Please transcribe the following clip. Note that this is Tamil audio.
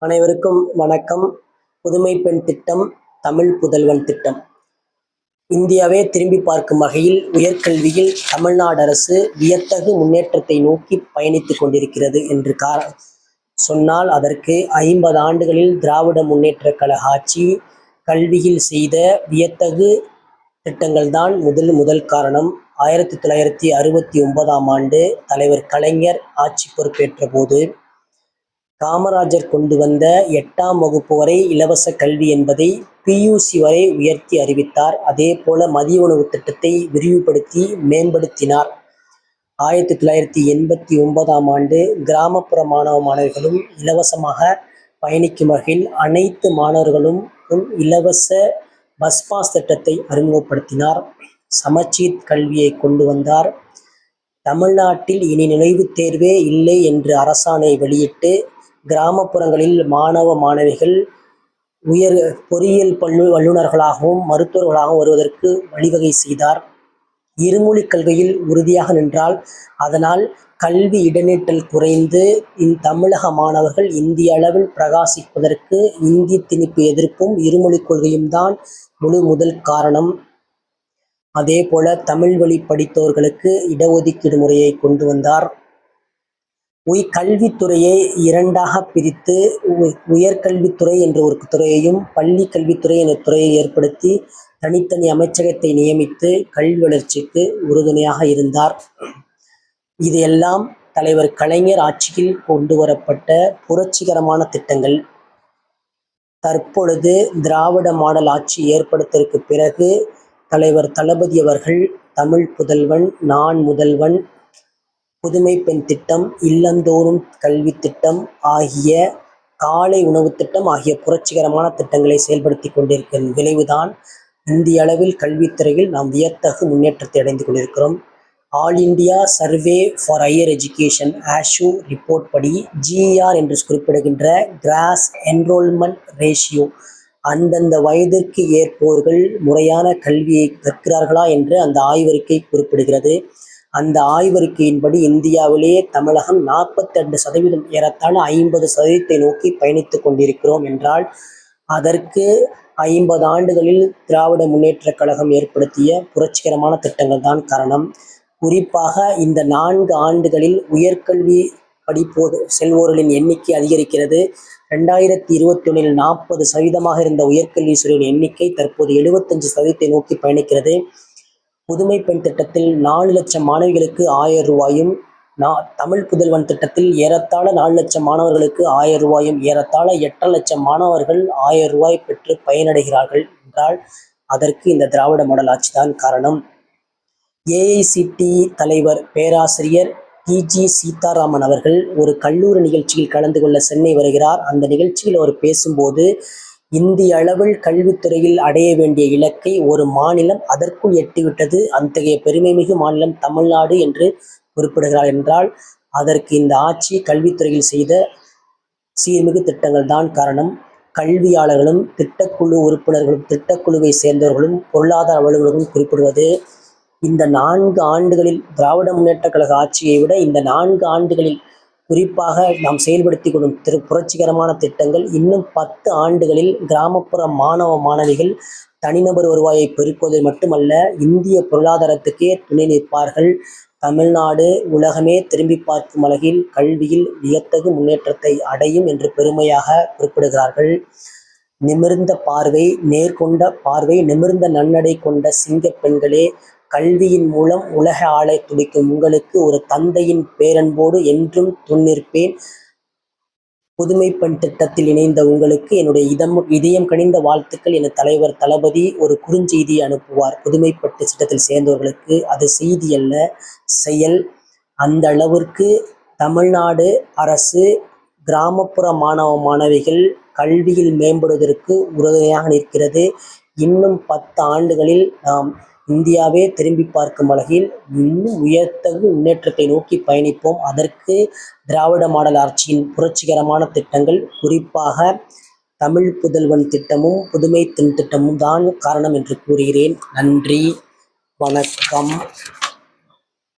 அனைவருக்கும் வணக்கம். புதுமை பெண் திட்டம், தமிழ் புதல்வன் திட்டம். இந்தியாவே திரும்பி பார்க்கும் வகையில் உயர்கல்வியில் தமிழ்நாடு அரசு வியத்தகு முன்னேற்றத்தை நோக்கி பயணித்துக் கொண்டிருக்கிறது என்று சொன்னால் அதற்கு 50 ஆண்டுகளில் திராவிட முன்னேற்ற கழக ஆட்சி கல்வியில் செய்த வியத்தகு திட்டங்கள் தான் முதல் காரணம். 1969ஆம் ஆண்டு தலைவர் கலைஞர் ஆட்சி பொறுப்பேற்ற போது காமராஜர் கொண்டு வந்த 8ஆம் வகுப்பு வரை இலவச கல்வி என்பதை PUC வரை உயர்த்தி அறிவித்தார். அதே போல மதிய உணவு திட்டத்தை விரிவுபடுத்தி மேம்படுத்தினார். 1989ஆம் ஆண்டு கிராமப்புற மாணவ மாணவிகளும் இலவசமாக பயணிக்கும் வகையில் அனைத்து மாணவர்களும் இலவச பஸ் பாஸ் திட்டத்தை அறிமுகப்படுத்தினார். சமச்சீர் கல்வியை கொண்டு வந்தார். தமிழ்நாட்டில் இனி நுழைவுத் தேர்வே இல்லை என்று அரசாணை வெளியிட்டு கிராமப்புறங்களில் மாணவ மாணவிகள் பொறியியல் வல்லுநர்களாகவும் மருத்துவர்களாகவும் வருவதற்கு வழிவகை செய்தார். இருமொழிக் கொள்கையில் உறுதியாக நின்றால் அதனால் கல்வி இடைநிற்றல் குறைந்து தமிழக மாணவர்கள் இந்திய அளவில் பிரகாசிப்பதற்கு இந்தி திணிப்பு எதிர்ப்பும் இருமொழிக் கொள்கையும் தான் முதல் காரணம். அதே போல தமிழ் வழி படித்தவர்களுக்கு இடஒதுக்கீடு முறையை கொண்டு வந்தார். கல்வித்துறையை இரண்டாக பிரித்து உயர்கல்வித்துறை என்ற ஒரு துறையையும் பள்ளி கல்வித்துறை என்ற துறையை ஏற்படுத்தி தனித்தனி அமைச்சகத்தை நியமித்து கல்வி வளர்ச்சிக்கு உறுதுணையாக இருந்தார். இதையெல்லாம் தலைவர் கலைஞர் ஆட்சியில் கொண்டு வரப்பட்ட புரட்சிகரமான திட்டங்கள். தற்பொழுது திராவிட மாடல் ஆட்சி ஏற்படுத்ததற்கு பிறகு தலைவர் தளபதி அவர்கள் தமிழ் புதல்வன், நான் முதல்வன், புதுமை பெண் திட்டம், இல்லந்தோறும் கல்வி திட்டம் ஆகிய காலை உணவு திட்டம் ஆகிய புரட்சிகரமான திட்டங்களை செயல்படுத்தி கொண்டிருக்கிற விளைவுதான் இந்திய அளவில் கல்வித்துறையில் நாம் வியத்தகு முன்னேற்றத்தை அடைந்து கொண்டிருக்கிறோம். All India survey for higher education ASHU report படி GER என்று குறிப்பிடுகின்ற கிராஸ் என்ரோல்மெண்ட் ரேஷியோ, அந்தந்த வயதிற்கு ஏற்போர்கள் முறையான கல்வியை கற்கிறார்களா என்று அந்த ஆய்வறிக்கை குறிப்பிடுகிறது. அந்த ஆய்வறிக்கையின்படி இந்தியாவிலேயே தமிழகம் 42%, ஏறத்தாழ 50% நோக்கி பயணித்துக் கொண்டிருக்கிறோம் என்றால் அதற்கு 50 ஆண்டுகளில் திராவிட முன்னேற்ற கழகம் ஏற்படுத்திய புரட்சிகரமான திட்டங்கள் தான் காரணம். குறிப்பாக இந்த 4 ஆண்டுகளில் உயர்கல்வி செல்வோர்களின் எண்ணிக்கை அதிகரிக்கிறது. 2021 40% இருந்த உயர்கல்வி செல்வோரின் எண்ணிக்கை தற்போது 75% நோக்கி பயணிக்கிறது. புதுமை பெண் திட்டத்தில் 4 லட்சம் மாணவிகளுக்கு 1000 ரூபாயும், தமிழ் புதல்வன் திட்டத்தில் ஏறத்தாழ 4 லட்சம் மாணவர்களுக்கு 1000 ரூபாயும், ஏறத்தாழ 8 லட்சம் மாணவர்கள் 1000 ரூபாய் பெற்று பயனடைகிறார்கள் என்றால் அதற்கு இந்த திராவிட மாடல் ஆட்சி தான் காரணம். AICTE தலைவர் பேராசிரியர் TG சீதாராமன் அவர்கள் ஒரு கல்லூரி நிகழ்ச்சியில் கலந்து கொள்ள சென்னை வருகிறார். அந்த நிகழ்ச்சியில் அவர் பேசும்போது இந்திய அளவில் கல்வித்துறையில் அடைய வேண்டிய இலக்கை ஒரு மாநிலம் அதற்குள் எட்டிவிட்டது, அத்தகைய பெருமைமிகு மாநிலம் தமிழ்நாடு என்று குறிப்பிடுகிறார் என்றால் அதற்கு இந்த ஆட்சி கல்வித்துறையில் செய்த சீர்மிகு திட்டங்கள் தான் காரணம். கல்வியாளர்களும் திட்டக்குழு உறுப்பினர்களும் திட்டக்குழுவை சேர்ந்தவர்களும் பொருளாதார வல்லுநர்களும் குறிப்பிடுவது இந்த 4 ஆண்டுகளில் திராவிட முன்னேற்ற கழக ஆட்சியை விட இந்த 4 ஆண்டுகளில் குறிப்பாக நாம் செயல்படுத்தி கொள்ளும் புரட்சிகரமான திட்டங்கள் இன்னும் 10 ஆண்டுகளில் கிராமப்புற மாணவ மாணவிகள் தனிநபர் வருவாயை பெருக்குவது மட்டுமல்ல, இந்திய பொருளாதாரத்துக்கே துணை நிற்பார்கள். தமிழ்நாடு உலகமே திரும்பி பார்க்கும் வகையில் கல்வியில் வியத்தகு முன்னேற்றத்தை அடையும் என்று பெருமையாக குறிப்பிடுகிறார்கள். நிமிர்ந்த பார்வை, நேர்கொண்ட பார்வை, நிமிர்ந்த நன்னடை கொண்ட சிங்க பெண்களே, கல்வியின் மூலம் உலக ஆளை துடிக்கும் உங்களுக்கு ஒரு தந்தையின் பேரன்போடு என்றும் துணிர்ப்பேன். புதுமை பெண் திட்டத்தில் இணைந்த உங்களுக்கு என்னுடைய இதயம் கனிந்த வாழ்த்துக்கள் என தலைவர் தளபதி ஒரு குறுஞ்செய்தியை அனுப்புவார். புதுமை பெண் திட்டத்தில் சேர்ந்தவர்களுக்கு அது செய்தி அல்ல, செயல். அந்த அளவிற்கு தமிழ்நாடு அரசு கிராமப்புற மாணவ மாணவிகள் கல்வியில் மேம்படுவதற்கு உறுதுணையாக நிற்கிறது. இன்னும் 10 ஆண்டுகளில் நாம் இந்தியாவே திரும்பி பார்க்கும் வகையில் இன்னும் உயர்த்தகு முன்னேற்றத்தை நோக்கி பயணிப்போம். அதற்கு திராவிட மாடல் ஆட்சியின் புரட்சிகரமான திட்டங்கள், குறிப்பாக தமிழ் புதல்வன் திட்டமும் புதுமை பெண் திட்டமும் தான் காரணம் என்று கூறுகிறேன். நன்றி, வணக்கம்.